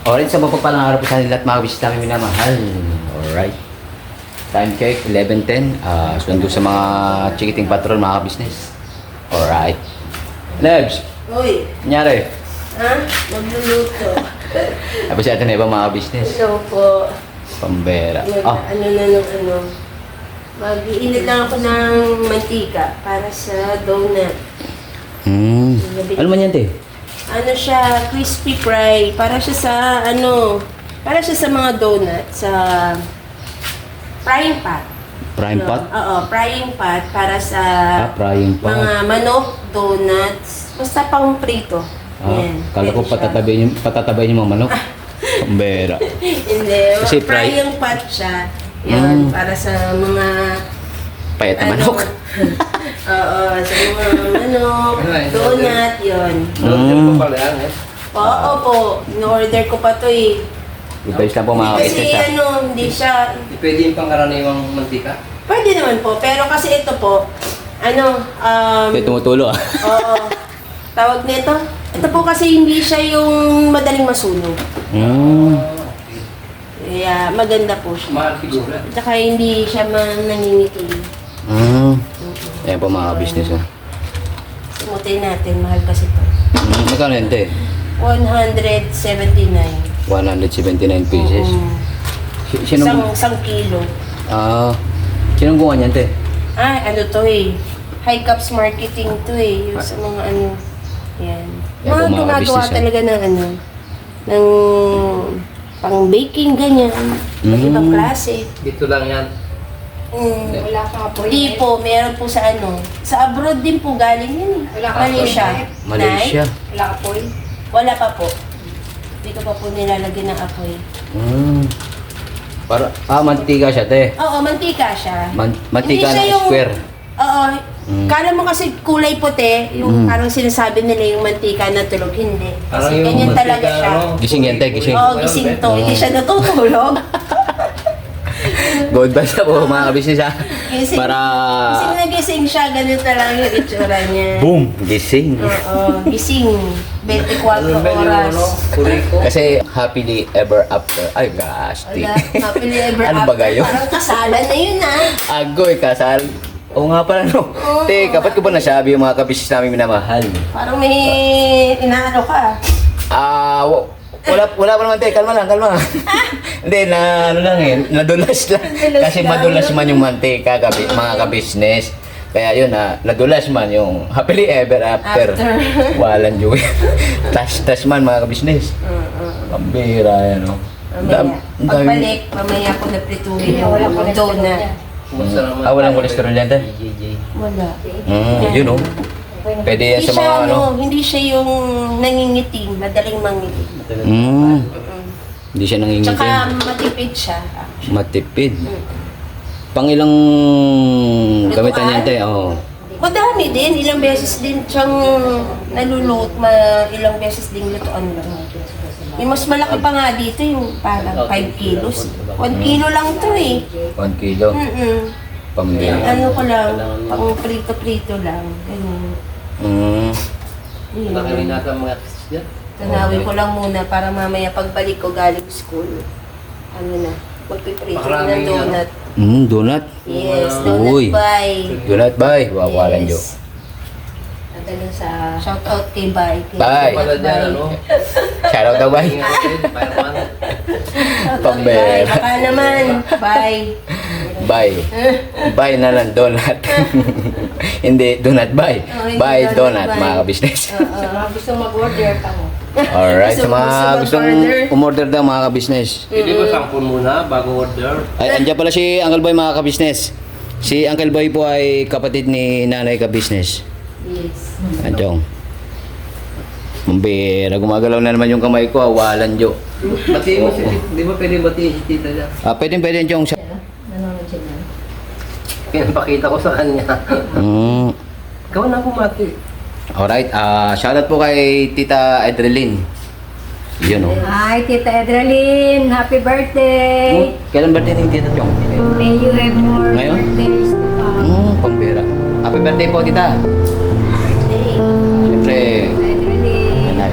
Alright, sa mapagpalang araw po sa nila at mga bisita namin minamahal. Alright. Time check, 11:10. Sundo sa mga chikiting patrol, mga business. Alright. Lebs, Uy, nangyari? ha? Magluluto. Tapos si ate na ibang mga business. Hello po. Pambera. Ah, Mag-iinit lang ako ng mantika para sa donut. Ano man yan, te? Ano siya, crispy fry. Para siya sa, para siya sa mga donut, sa frying pan. Frying pan? Oo, frying pan para sa Frying pan. mga manok, donuts, basta pang prito. Yan. Kala ko Pwede siya. patatabay niyo mga manok. Pambera. Hindi, Kasi fry- frying pan siya. Yun, para sa mga Payat na manok. Oo, sa mga manok, donut, yun. Oo po, in-order ko pa to eh. Ito lang po mga Kasi business. hindi siya, Pwede yung pangkaraniwang mantika? pwede naman po, pero kasi ito po, Ito tumutulo ah. oo, tawag nito, ito po kasi hindi siya yung madaling masunog. Kaya maganda po siya. Mahal siguro. Tsaka hindi siya nangingitim. Ayan po mga business ah. Sumutin natin, mahal kasi ito. Magkano yan, te? 179. 179 pieces. Isang kilo. Sinong gumawa niyan, te? Ano to eh. High Caps Marketing to eh. Yung sa mga yan. Yan po, Mga mga gumagawa business, talaga ng ng pang baking, ganyan. Ibang klase. Dito lang yan. Wala pa po. Hindi po, meron po sa sa abroad din po galing yan eh. Wala ka Malaysia. Malaysia. Wala ka po eh. Wala pa po. Hindi ko pa po nilalagyan ng apoy. Mantika siya, te. Oo, mantika siya. Mantika Hindi siya na square. Oo. Kala mo kasi kulay puti, yung parang sinasabi nila yung mantika na tulog. Hindi. Parang Kasi yung ganyan mantika, talaga siya. Gising yan, te, gising. Oo, gising to. Hindi siya natutulog. Good vibes na po, mga business ah. Gising. Gising na gising siya. Ganito lang yung itsura niya. Boom! Gising. Oo, gising. 24 oras. Kuriko. Kasi happily ever after. Ay, gasti. Wala, happily ever Ano ba after. gayo? Parang kasalan na yun Agoy, kasal. Oo nga pala, no. Te, kapat ko ba nasabi yung mga kabisis namin minamahal? Parang may inaano ka. Wala pa naman, te. Kalma lang. Hindi, nadulas lang. Kasi madulas man yung mantika, mga kabisnes. Kaya yun, nadulas man yung happily ever after. Walang joy. Tas man, mga kabisnes. Pambira, yan, no. Pagbalik, mamaya ko naprituhin yung donut. Walang cholesterol yan, te? Wala. Yun, no. Pwede yan Hindi sa siya, mga, hindi siya yung nangingitim, madaling mangitim. Hindi siya nangingitim. Tsaka matipid siya. Matipid. Pangilang gamitan niyan, te? Oo. Madami din, ilang beses din siyang ilang beses din lutuan lang. Yung mas malaki pa nga dito, yung parang 5 kilos. 1 kilo lang to eh. 1 kilo. Pambira. Ano ko lang, pang prito-prito lang. Ganyan. Laki rin natin ang mga kisya. Tanawin ko lang muna para mamaya pagbalik ko galing school. Magpiprito ng donut. Donut? Yes, Uy. donut by. Donut, bye. Wawalan jo. Nadala sa shout out kay Bay. Bye. Wala dyan, ano? Shoutout daw, bye. Pambera. Baka naman. Bye. Bye. Bye na lang donut. Hindi, donut, bye. hindi Bye, donut, donut, bye. mga business. Sa mga gusto mag-order ka mo. Alright, sa mga Gusto gustong mag-order? umorder daw, mga business. Pwede ba sampun muna bago order? Ay, andyan pala si Uncle Boy, mga ka-business. Si Uncle Boy po ay kapatid ni Nanay ka-business. Yes. Anjong. Mambira, gumagalaw na naman yung kamay ko, walan jo. Batiin mo si Tita. Di ba pwede batiin si Tita niya? Pwede Anjong. Nanonood siya na. Pinapakita ko sa kanya. Ikaw na bumati. Alright, shoutout po kay Tita Edrelyn. Yun o. Hi, Tita Edralyn. Happy birthday. Kailan birthday ni Tita Chong? May you have more Ngayon? birthdays to come. Pambira. Happy birthday po, Tita. Siyempre, Edralyn. nanay.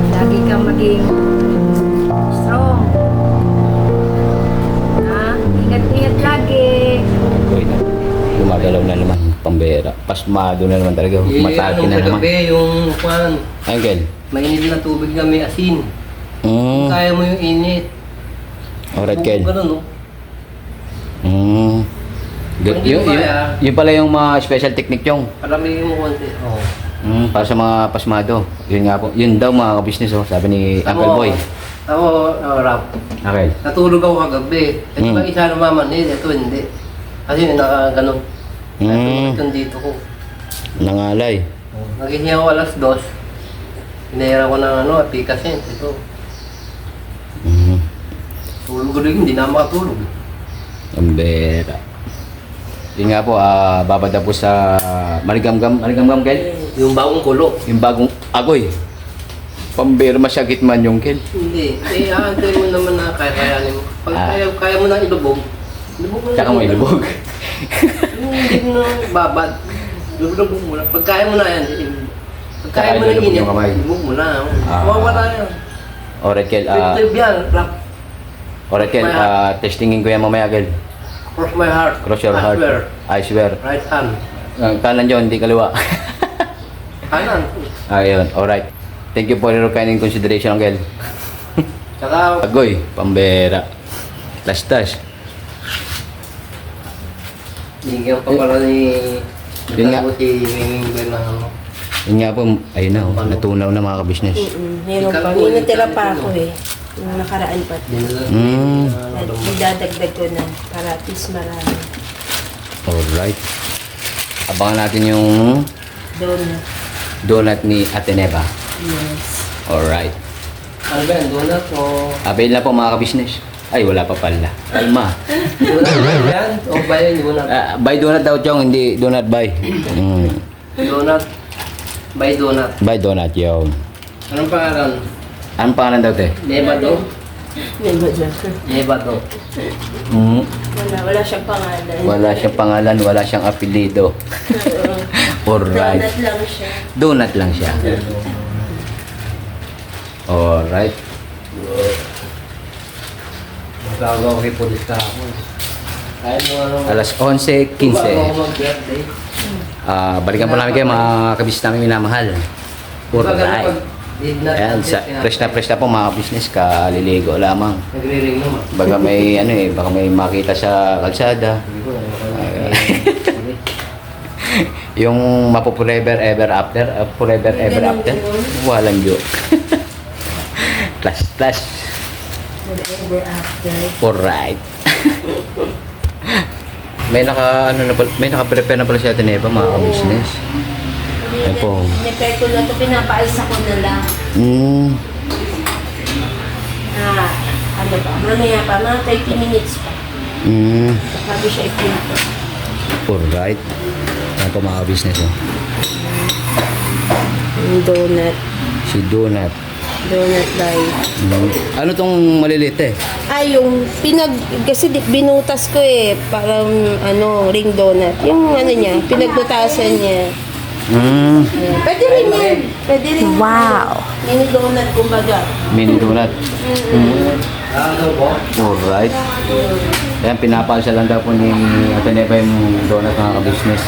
Dami maging strong. Ingat-ingat lagi. Okay na. Gumagalaw na naman. Pambera. Pasmado na naman talaga. Matake na naman. Kagabi, yung kwan, Uncle. mainit na tubig na may asin. Kaya mo yung init. Alright, Kel. Ganun, no? Good. Hindi ko kaya. Yun pala yung mga special technique yung. Paramihin mo konti. Oo. Para sa mga pasmado. Yun nga po. Yun daw mga business oh, sabi ni Uncle Boy. Ako, Rap. Okay. Natulog ako kagabi. Ito ba isa namamanid? Ito hindi. Kasi nakaganon. Natulog dito ko. Nangalay. Nagising ako alas 2. Pinahira ko ng Picasen. Ito. Tulog ko rin, hindi na makatulog. Pambera. Yun nga po, babada po sa Maligamgam, Kel? Yung bagong kulo. Yung bagong agoy. Pambera, masyagit man yung Kel. Hindi. Aantay mo naman na kaya-kayanin mo. Pag kaya mo na ilubog, ilubog mo na. Tsaka mo ilubog. Hindi mo na babad. Ilubog mo na. Pag kaya mo na yan, pag kaya mo na ilubog init, yung kamay. ilubog mo na. Mawawala yan. Alright, Kel. Trip yan, Rap. Alright, Kel. Testingin ko yan mamaya, Kel. Cross my heart. Cross your heart. I swear. Right hand. Kanan yun, hindi kaliwa. Kanan. Ayun, alright. Thank you for your kind consideration, Kel. Tsaka, Agoy, pambera. Tastas. bigyan pa pala ni... Yun nga. Si Miming Ben na ano. Yun nga po, ayun na, natunaw na mga kabisnes. Meron pa. May natira pa ako eh. Yung nakaraan pa. Idadagdag ko na para at least marami. Alright. Abangan natin yung Donut. donut ni Ate Neva. Yes. Alright. Ano ba yan? Donut o... Avail na po mga kabisnes. Ay, wala pa pala. Kalma. Donut ba yan? O ba yan? Donut? Buy donut daw, Chong. Hindi donut buy. Donut. By donut. Buy donut, yun. Anong pangalan? Anong pangalan daw, te? Nevado? May dyan. Nevado. Wala siyang pangalan. Wala siyang pangalan, wala siyang apelido. Alright. Donut lang siya. Donut lang siya. Alright. Magagawa ko kay Polis ka ako. Kahit mo ano... Alas 11:15. Bago ako mag-birthday. Balikan po namin kayo mga kabisnes namin minamahal. Alright. Ayan, fresh na po mga business, kaliligo lamang. Nagre-ring naman. Baka may baka may makita sa kalsada. Yung forever ever after, forever ever after. Walang joke. Plus. Forever after. Alright. may naka-prepare na pala si Ate Neva mga business. Ayan po. Nipay ko na ito, pinapaalsa ko na lang. Ano ba? Mamaya pa, mga 30 minutes pa. Bago siya i-filter. Alright. Ayan po mga business. Oh. Yung donut. Si Donut. Donut life. Ano tong maliliit eh? Yung kasi binutas ko eh, parang ring donut. Yung niya, pinagbutasan niya. Pwede rin yan. Pwede rin. Wow. Mini donut kumbaga. Mini donut. Ano po? Alright. Ayan, pinapalsa lang daw po ni Ate Neva yung donut mga ka-business.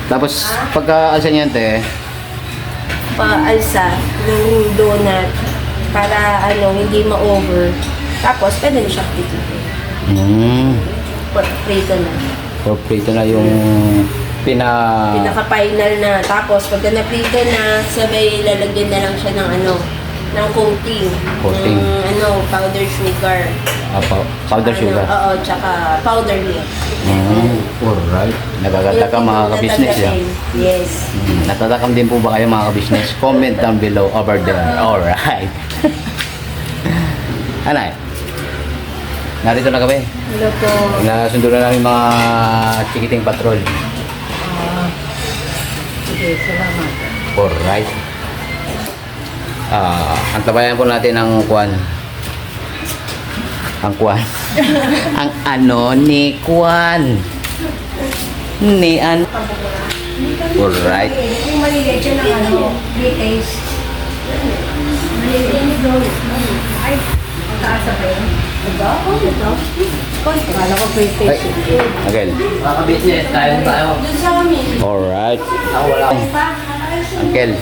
Tapos, pagka-alsa niyan, te, Paalsa ng donut para hindi ma-over. Tapos, pwede na siya titikin. Prito na. so, prito na yung Pinaka-final na. Tapos, pagka na-prito na, sabay lalagyan na lang siya ng ng coating. Coating. Ng powder sugar. powder sugar. Oo, tsaka powder milk. Alright. Nagagataka mga ka-business yan. Yes. Natatakam din po ba kayo mga ka-business? Comment down below over there. Alright. Anay? Narito na kami. Hello po. Nasundo na namin mga chikiting patrol. Sige, salamat. Alright. Ang tabayan po natin ang kwan. Ang kwan. ang ni kwan. Alright. Yung maliliit siya ng details. Ay, mataas ba yun? Ito? Oh, ito. Kala ko Ay, PlayStation. Uncle. Mga ka-business, tayo tayo. Alright. Ako wala. Uncle,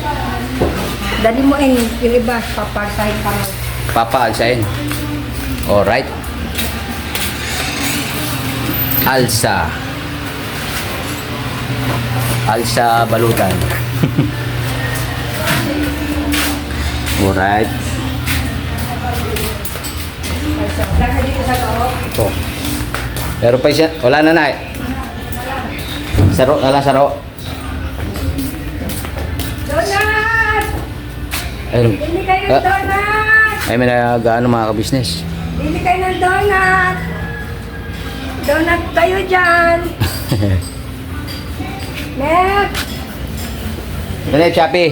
Dali mo yung iba, paparsahin ka mo. papaalsahin. Alright. Alsa. Alsa balutan. Alright. Laka dito sa loob. Ito. Pero pa siya, wala na na eh. Saro, wala saro. Donut! Ayun. Bili kayo ng donut! Ay, may nag-ano mga ka-business. Bili kayo ng donut! Donut kayo dyan! Next! Ano yung Shopee?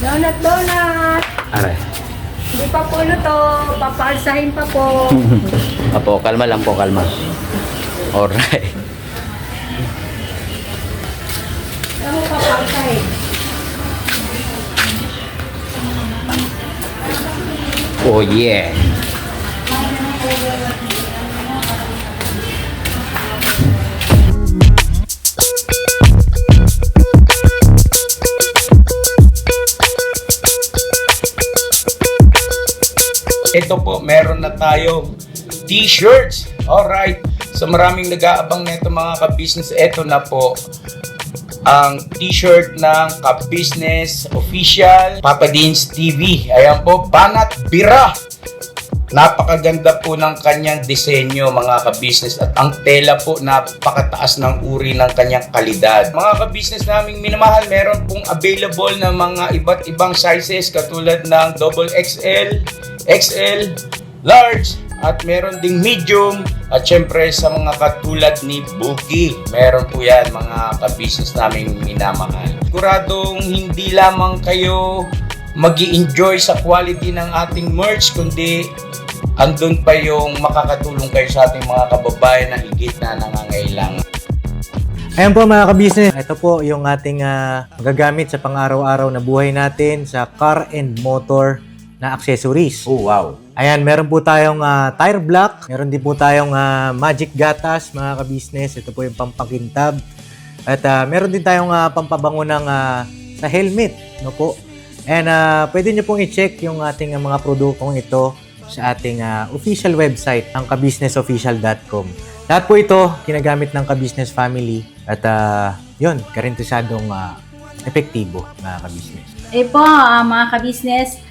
Donut, donut! Aray. Hindi pa po luto, papalsahin pa po. Apo, kalma lang po, kalma. Alright. Ano papalsahin? Oh yeah. Ito po, meron na tayong t-shirts. Alright. So maraming nag-aabang nito mga ka-business. Ito na po ang t-shirt ng ka-business official Papa Dean's TV. Ayan po, Banat Bira. Napakaganda po ng kanyang disenyo mga ka-business at ang tela po napakataas ng uri ng kanyang kalidad. Mga ka-business naming minamahal, meron pong available na mga iba't ibang sizes katulad ng XXL, XL, large, at meron ding medium at syempre sa mga katulad ni Buki. Meron po yan mga ka-business naming minamahal. Siguradong hindi lamang kayo mag-i-enjoy sa quality ng ating merch kundi andun pa yung makakatulong kayo sa ating mga kababayan na higit na nangangailangan. Ayan po mga ka-business, ito po yung ating magagamit sa pang-araw-araw na buhay natin sa car and motor na accessories. Oh, wow. Ayan, meron po tayong tire block, meron din po tayong magic gatas mga ka-business. Ito po yung pampakintab. At meron din tayong pampabango ng sa helmet, no po. And pwede nyo pong i-check yung ating mga produktong ito sa ating official website, ang kabusinessofficial.com. Lahat po ito ginagamit ng ka-business family at yun, karentusadong epektibo mga ka-business. Eh po, mga ka-business,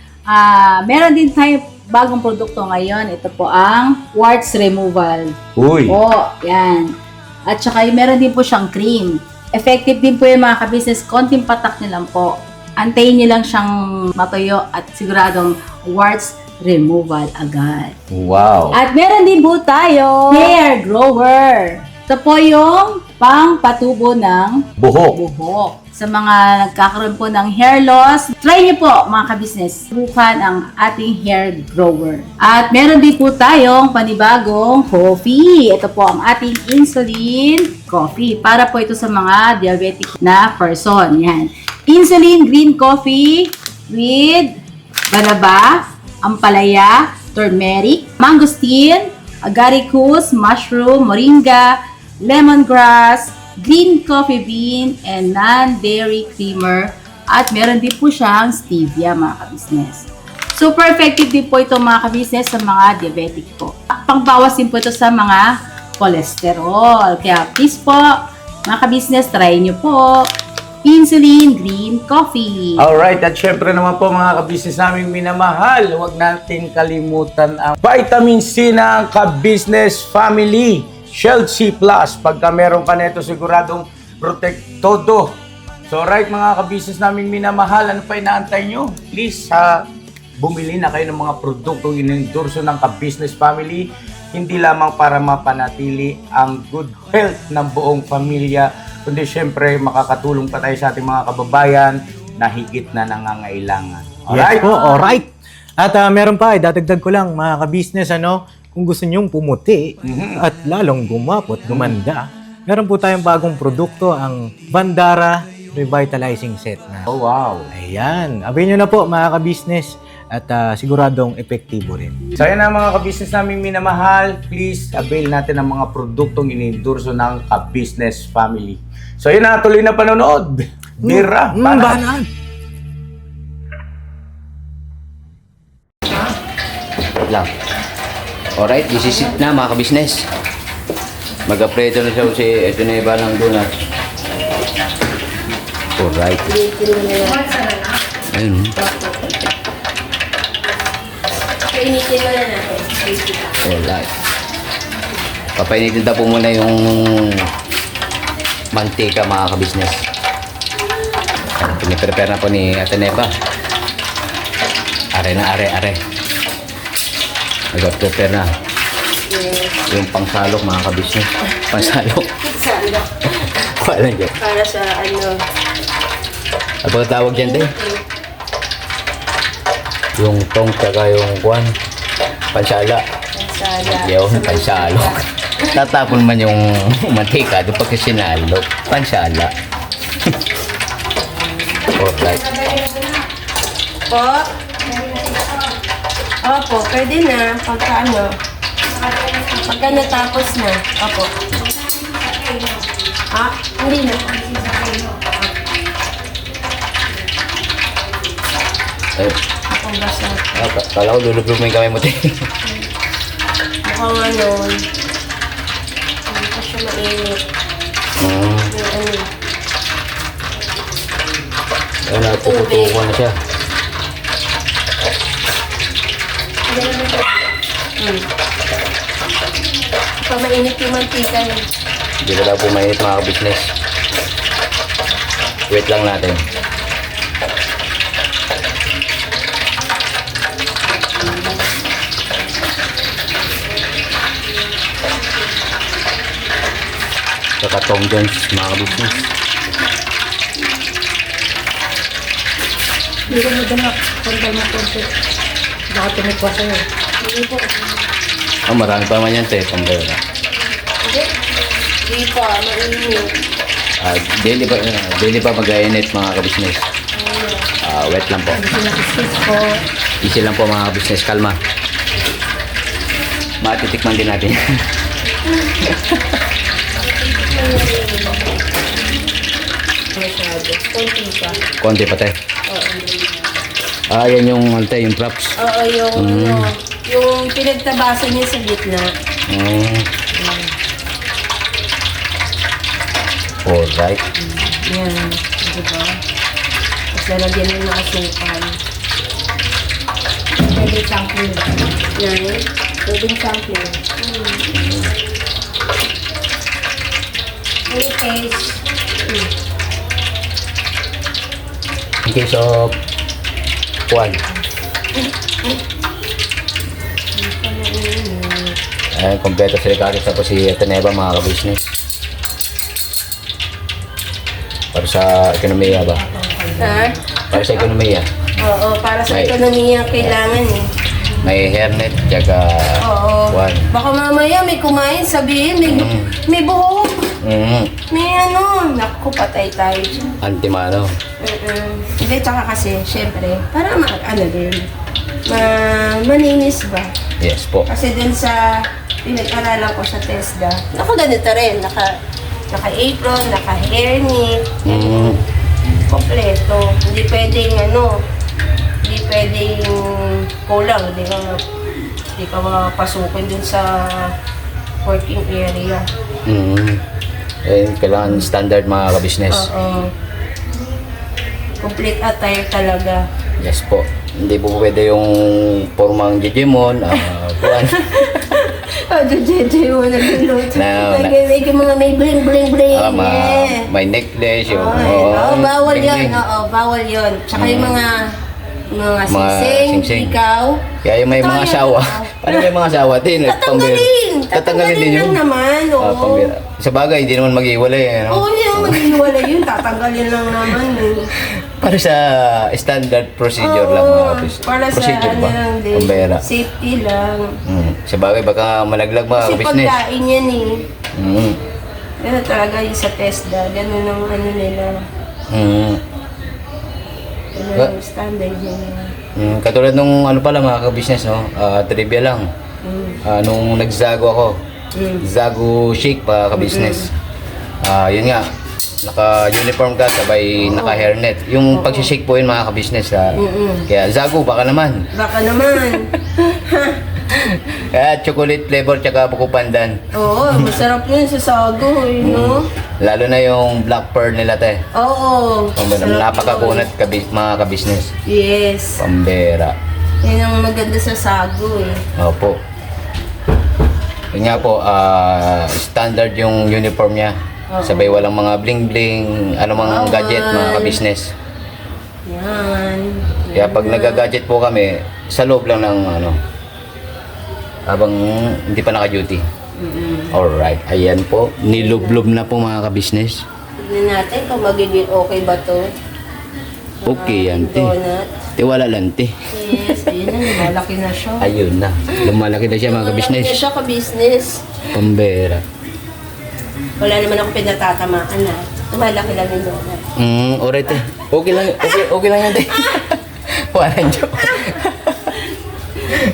meron din tayo bagong produkto ngayon. Ito po ang warts removal. Uy. Po, yan. At saka meron din po siyang cream. Effective din po yung mga ka-business. Konting patak nyo lang po. Antayin nyo lang siyang matuyo at siguradong warts removal agad. Wow. At meron din po tayo hair grower. Ito po yung pang-patubo ng buhok. Sa mga nagkakaroon po ng hair loss, try niyo po mga ka-business. Subukan ang ating hair grower. At meron din po tayong panibagong coffee. Ito po ang ating insulin coffee. Para po ito sa mga diabetic na person. Yan. Insulin green coffee with banaba, ampalaya, turmeric, mangosteen, agaricus, mushroom, moringa, lemongrass, green coffee bean, and non-dairy creamer. At meron din po siyang stevia mga ka-business. Super effective din po ito mga ka-business sa mga diabetic po. Pangbawas din po ito sa mga cholesterol. Kaya please po, mga ka-business, try nyo po insulin green coffee. Alright, at syempre naman po mga ka-business naming minamahal, huwag natin kalimutan ang vitamin C ng ka-business family. Shield C+. Pagka meron ka nito, siguradong protektodo. So alright mga ka-business naming minamahal, ano pa inaantay nyo? Please, bumili na kayo ng mga produktong inendorso ng ka-business family. Hindi lamang para mapanatili ang good health ng buong pamilya, kundi syempre makakatulong pa tayo sa ating mga kababayan na higit na nangangailangan. Alright? Yes po, alright. At meron pa, dadagdag ko lang mga ka-business, kung gusto nyong pumuti at lalong gumapot, gumanda, meron po tayong bagong produkto, ang Bandara Revitalizing Set na. Oh, wow. Ayan, abin nyo na po mga ka-business at siguradong epektibo rin. So yan na mga ka-business naming minamahal, please avail natin ang mga produktong inendorso ng ka-business family. So yun na, tuloy na panonood. Bira, Banaan! Wait lang. Alright, this is it na mga ka-business. Mag-apreto na siya si ito na iba ng donut. Alright. Ayun. Kainitin mo na natin. Alright. Papainitin na po muna yung mantika mga ka-business. Piniprepare na po ni Ate Neva. Are na, are. Nag-prepare na. Yung pangsalok mga ka-business. Pangsalok. Salo. Wala dyan. Para sa ano. Ano ba tawag dyan din? Yung tong tsaka yung kuwan. Pansala. Sala. Yung pansalok. Tatapon man yung mantika doon pagka sinalok. Pansala. Alright. Po. Opo, pwede na. Pagka ano. Pagka natapos na. Opo. Hindi na. Eh, Akong basa. kala ko lulubog mo yung kamay mo tayo. Mukhang ano. Hindi pa siya mainit. Yung ano. Wala, puputuko na siya. Pa mainit yung mantika yun. Hindi ko daw po mainit mga ka-business. Wait lang natin. Saka Tom Jones mga ka-business. Hindi ko madama. Kontal mo konti. Baka tumikwa sa'yo. Hindi po. Oh, marami pa naman yan te. Pambera. Hindi pa, mainit. Daily pa mag-init mga ka-business. Wet lang po. Sinakistis ko. Easy lang po mga ka-business. Kalma. Matitikman din natin. Masyado. Konti pa. Konti pa te. Yan yung ante, yung props. Oo, yung ano, yung pinagtabasan niya sa gitna. Alright. Yan, diba? Tapos lalagyan mo ng asukal. Pwede sampling. Yan. Pwede sampling. Any taste. In case of Juan. Ayan, kompleto si Ricardo tapos si Ateneva mga ka-business. Para sa ekonomiya ba? Ha? Para sa ekonomiya. Oo, para sa May- ekonomiya kailangan eh. May hairnet, tsaka Oo. Juan. Baka mamaya may kumain, sabihin, may buhok. May ano, naku, patay tayo dyan. Antimano. Hindi, tsaka kasi, syempre, para ano din, maninis ba? Yes po. Kasi dun sa pinag-aralan ko sa TESDA, naka-ganito rin, naka-apron, naka-hairnet, kompleto. Hindi pwedeng hindi pwedeng kulang, hindi ka mapasukin dun sa working area. Kailangan standard mga ka-business. Oo. Complete attire talaga. Yes po. Hindi po pwede yung formang Digimon, Juan. Jeje mo nagluluto. No, May mga may bling-bling-bling. May necklace, yung... Bawal yun. bling-bling. Oo, bawal yun. Tsaka yung mga singsing, singsing. ikaw. Kaya yung may mga asawa. Paano may mga asawa din? Tatanggalin din lang yun. naman. Oo. Pambira. Sa bagay, hindi naman mag-iwalay. Oo, hindi naman maghiwala yun. Tatanggalin lang naman. Para sa standard procedure lang. Oo, mga kapis. para sa Procedure ano ba? lang din. Pambira. Safety lang. Sa bagay, baka malaglag mga Kasi business. pagkain yan eh. Pero talaga yung sa TESDA, ganun ang ano nila. Mm. Ganun ang standard nila. Katulad nung ano pala mga ka-business, no? Trivia lang. Nung nagzago ako, Zago Shake pa ka-business. Yun nga, naka-uniform ka, sabay naka-hairnet. Yung pag-shake po yun mga ka-business. Kaya Zago, baka naman. Baka naman. Kaya chocolate flavor tsaka buko pandan. Oo, masarap yun sa sago, no? Lalo na yung black pearl nila, te. Oo. Napakakunat mga ka-business. Yes. Pambera. Yan ang maganda sa sago eh. Opo. Yun nga po, standard yung uniform niya. Sabay walang mga bling-bling, anumang gadget mga ka-business. Yan. Kaya pag nag-gadget po kami, sa loob lang ng ano, habang hindi pa naka-duty. Alright, ayan po. Nilublob na po mga ka-business. Tignan natin kung magiging okay ba to. Okay yan, te. Donut. Tiwala lang, te. Yes, ayun na, lumalaki na siya. Ayun na. Lumalaki na siya mga ka-business. Lumalaki na siya ka-business. Pambera. Wala naman ako pinatatamaan na. Lumalaki lang yung donut. Alright, te. Okay lang yan, te. Walang joke.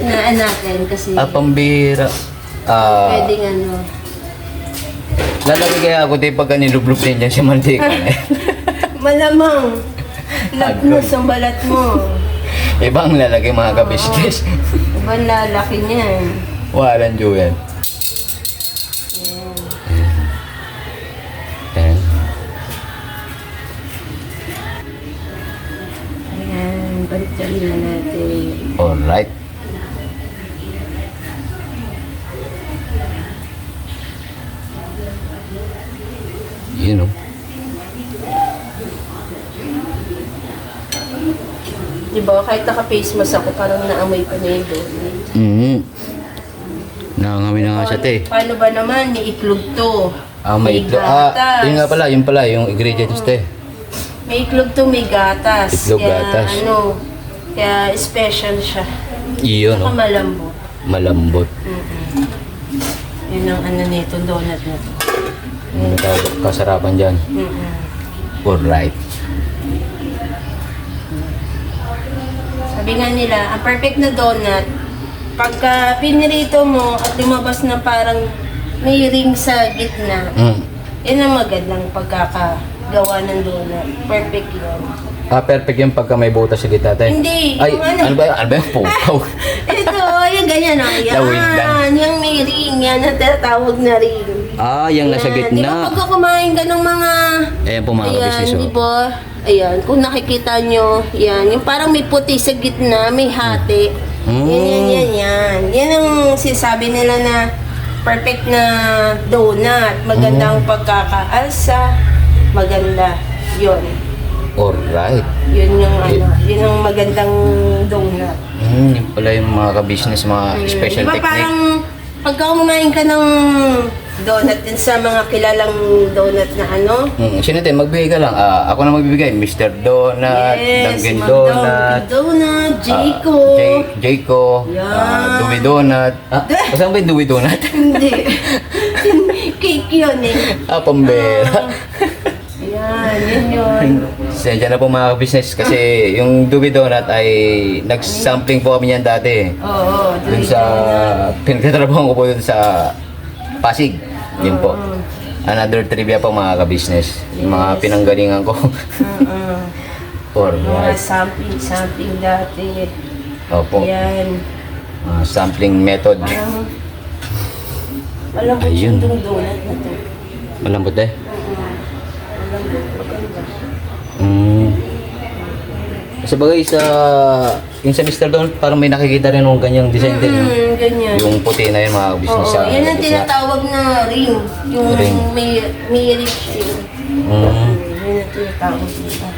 Inaan natin kasi Pambira. pwedeng ano. Lalaki kaya ako, te, pagka nilublob din dyan si mantika. Malamang. Lapnos ang balat mo. Ibang lalaki mga ka-business. Ibang lalaki niyan. Walang joke yan. Ayan. Ayan, balik-balik na natin. Alright. You know. Diba, kahit naka-face mask ako, parang naamoy pa na yung donut. Nakangami na nga siya, te. Paano ba naman? May iklog to. May itlog. gatas. Yun pala, yung ingredients, te. May iklog to, may gatas. Iklog, kaya, gatas. Kaya special siya. Iyon, Saka no? malambot. Malambot. Yun ang ano nito, donut na to. Yung kasarapan dyan. Alright. Sabi nga nila, ang perfect na donut, pagka pinirito mo at lumabas na parang may ring sa gitna, yun ang magandang pagkakagawa ng donut. Perfect yun. Perfect yung pagka may butas sa gitna, te. Hindi, Ay, yung ano. ano ba yung pukaw? Ito, yung ganyan o. Lawig lang. Yan, yung may ring, yan ang tinatawag na ring. Yung nasa Yan. Di ba gitna. pagka kumain ka ng mga... Ayan po mga ka-business, di oh. ba? Ayan, kung nakikita nyo, yan, yung parang may puti sa gitna, may hati. Yan. Yan ang sinasabi nila na perfect na donut. Magandang pagkakaalsa. Maganda. Yun. Alright. Yun yung yun ang magandang donut. Yun pala yung mga ka-business, mga special Diba technique. parang pagka kumain ka ng donut din sa mga kilalang donut na ano? Sino tayo? Magbigay ka lang. Ako na magbibigay. Mr. Donut, Dunkin Donut, Donut, Jayco. Jayco, Yan. Dewey Donut. Saan ba yung Dewey Donut? Hindi. Cake yun eh. Pambera. Yan, yun. Sensya na po mga business kasi yung Dewey Donut ay nag-sampling po kami yan dati. Oo, Dun sa pinagtatrabaho ko po dun sa Pasig. Yun po. Another trivia po mga ka-business. Yung mga pinanggalingan ko. Mga Alright. sampling dati. Opo. Yan. Sampling method. Parang malambot Ayun. yung donut na to. Malambot eh. Malambot, maganda. Sa bagay yung sa Mr. Donut, parang may nakikita rin yung ganyang design din. no? Ganyan. Yung puti na yun mga business Oo, sa yan ang gitna. tinatawag na ring. Yung Ring. may ring siya. Yan ang tinatawag nila.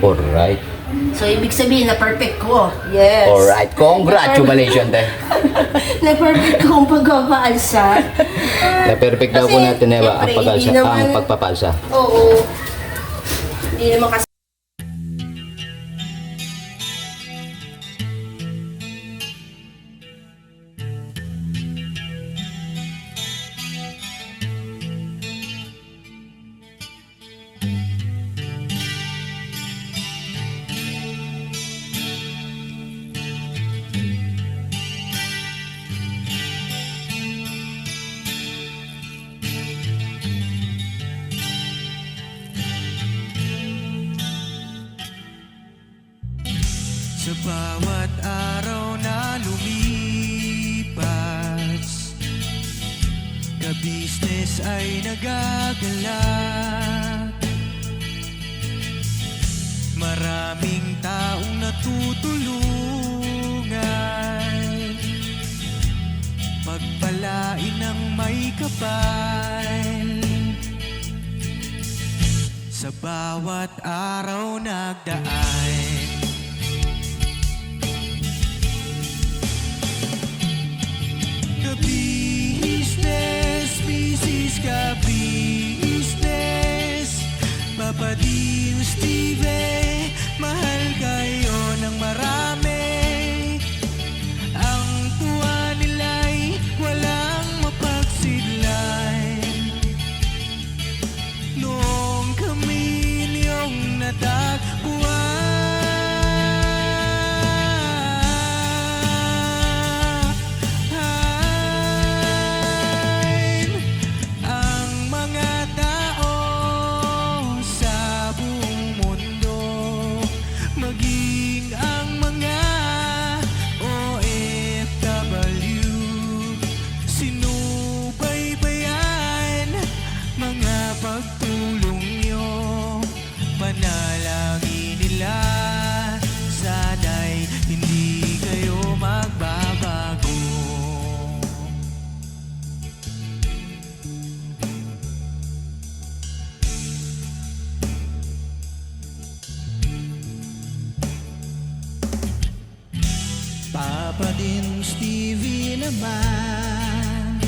Alright. So, ibig sabihin na perfect ko. Yes. Alright. Congratulations, te. Na perfect ko ang pagkakaalsa. Na perfect daw po Kasi, natin ang syempre, pagpapalsa. hindi naman- Ang pagpapalsa. Oo. Hindi naman kasi Sa bawat araw na lumipas, ka-business ay nagagalak. Maraming taong natutulungan, pagpalain ng may kapal. Sa bawat araw nagdaan, ka-business, business, ka-business, Papa Dio, Steve, mahal kayo ng marami. Ang tuwa nila'y walang mapagsidlan. Noong kami niyong natagpuan, ang mga tao sa buong mundo, maging ang mga OFW, sinubaybayan mga pagtulong nyo. Panalangin nila, sana'y hindi kayo magbabago. Papa din Stevie naman,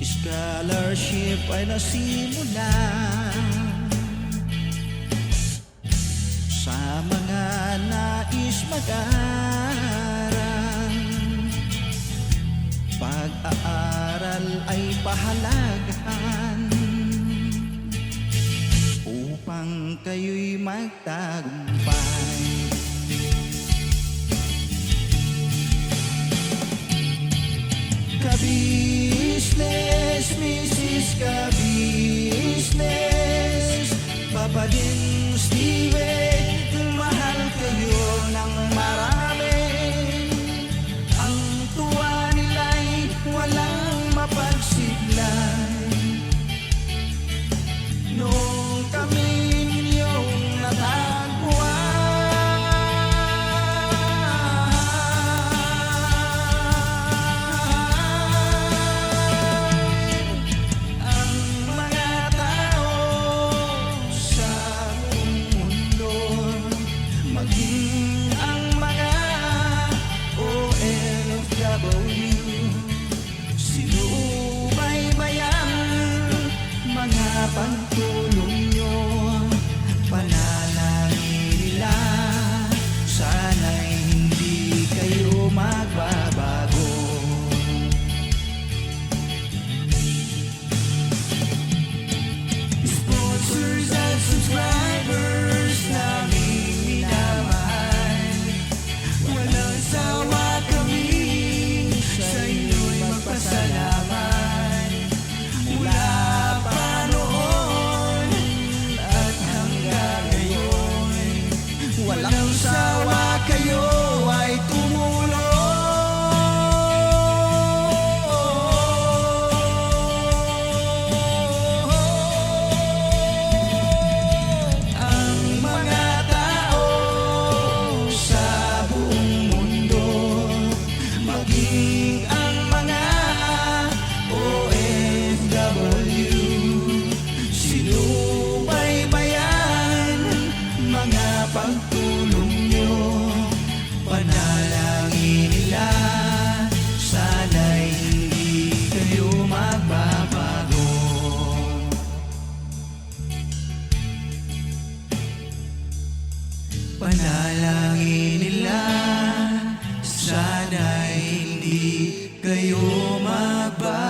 scholarship ay nasimulan sa mga nais mag-aral. Pag-aaral ay pahalagahan upang kayo'y magtagumpay. Ka-business, Mrs. Ka-business, Papa din Steve, mahal kayo ng marami. Ang tuwa nila'y walang mapagsidlan. Noong kami ninyong natagpuan, pagtulong nyo, panalangin nila, sana'y hindi kayo magbabago. Sponsors at subscribers naming minamahal, walang sawa kami sa inyo'y magpasalamat. Mula pa noon at hanggang ngayon, walang sawa kayo ay tumulong. Ang mga tao sa buong mundo, maging ang mga OFW, sinubaybayan mga pagtulong nyo. Panalangin nila, sana'y hindi kayo magbabago. Panalangin nila, sana'y hindi kayo magbabago.